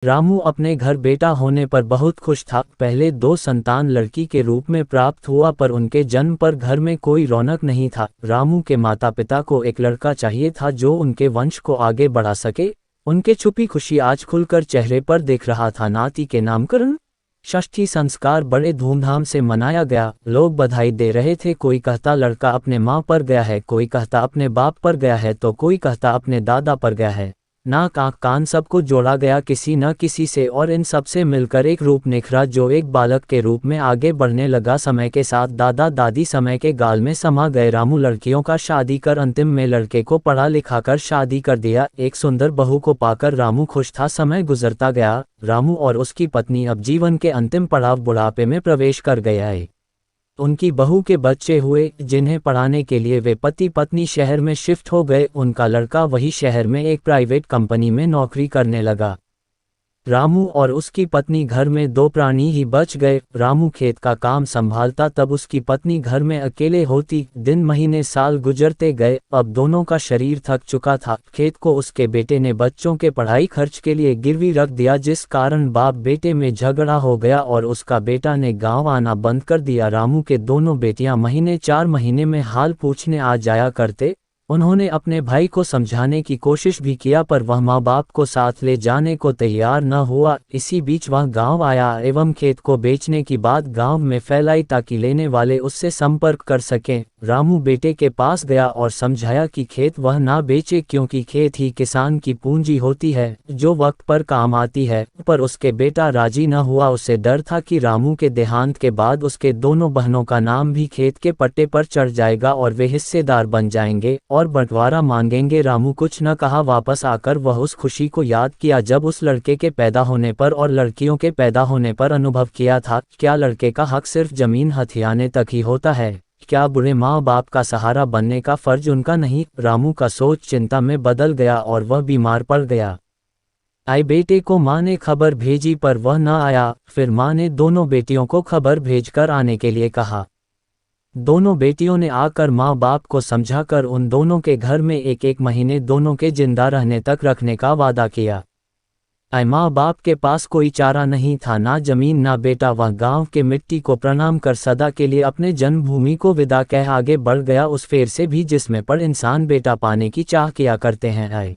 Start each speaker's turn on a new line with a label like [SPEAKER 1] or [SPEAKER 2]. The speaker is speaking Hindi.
[SPEAKER 1] रामू अपने घर बेटा होने पर बहुत खुश था। पहले दो संतान लड़की के रूप में प्राप्त हुआ, पर उनके जन्म पर घर में कोई रौनक नहीं था। रामू के माता पिता को एक लड़का चाहिए था जो उनके वंश को आगे बढ़ा सके। उनके छुपी खुशी आज खुलकर चेहरे पर दिख रहा था। नाती के नामकरण षष्ठी संस्कार बड़े धूमधाम से मनाया गया। लोग बधाई दे रहे थे। कोई कहता लड़का अपने माँ पर गया है, कोई कहता अपने बाप पर गया है, तो कोई कहता अपने दादा पर गया है। नाक आँख कान सबको जोड़ा गया किसी न किसी से, और इन सब से मिलकर एक रूप निखरा जो एक बालक के रूप में आगे बढ़ने लगा। समय के साथ दादा दादी समय के गाल में समा गए। रामू लड़कियों का शादी कर अंतिम में लड़के को पढ़ा लिखा कर शादी कर दिया। एक सुंदर बहू को पाकर रामू खुश था। समय गुजरता गया। रामू और उसकी पत्नी अब जीवन के अंतिम पड़ाव बुढ़ापे में प्रवेश कर गया है। उनकी बहू के बच्चे हुए, जिन्हें पढ़ाने के लिए वे पति पत्नी शहर में शिफ्ट हो गए। उनका लड़का वही शहर में एक प्राइवेट कंपनी में नौकरी करने लगा। रामू और उसकी पत्नी घर में दो प्राणी ही बच गए। रामू खेत का काम संभालता, तब उसकी पत्नी घर में अकेले होती। दिन महीने साल गुजरते गए। अब दोनों का शरीर थक चुका था। खेत को उसके बेटे ने बच्चों के पढ़ाई खर्च के लिए गिरवी रख दिया, जिस कारण बाप बेटे में झगड़ा हो गया और उसका बेटा ने गांव आना बंद कर दिया। रामू के दोनों बेटियां महीने 4 महीने में हाल पूछने आ जाया करते। उन्होंने अपने भाई को समझाने की कोशिश भी किया, पर वह माँ बाप को साथ ले जाने को तैयार न हुआ। इसी बीच वह गांव आया एवं खेत को बेचने की बात गांव में फैलाई ताकि लेने वाले उससे संपर्क कर सकें। रामू बेटे के पास गया और समझाया कि खेत वह ना बेचे, क्योंकि खेत ही किसान की पूंजी होती है जो वक्त पर काम आती है। पर उसके बेटा राजी न हुआ। उसे डर था कि रामू के देहांत के बाद उसके दोनों बहनों का नाम भी खेत के पट्टे पर चढ़ जाएगा और वे हिस्सेदार बन जाएंगे और बंटवारा मांगेंगे। रामू कुछ न कहा। वापस आकर वह उस खुशी को याद किया जब उस लड़के के पैदा होने पर और लड़कियों के पैदा होने पर अनुभव किया था। क्या लड़के का हक सिर्फ जमीन हथियाने तक ही होता है? क्या बुरे माँ बाप का सहारा बनने का फर्ज उनका नहीं? रामू का सोच चिंता में बदल गया और वह बीमार पड़ गया। आई बेटे को माँ ने खबर भेजी, पर वह न आया। फिर माँ ने दोनों बेटियों को खबर भेजकर आने के लिए कहा। दोनों बेटियों ने आकर माँ बाप को समझाकर उन दोनों के घर में एक एक महीने दोनों के जिंदा रहने तक रखने का वादा किया। माँ बाप के पास कोई चारा नहीं था, ना जमीन ना बेटा। वह गांव के मिट्टी को प्रणाम कर सदा के लिए अपने जन्मभूमि को विदा कह आगे बढ़ गया, उस फेर से भी जिसमें पर इंसान बेटा पाने की चाह किया करते हैं।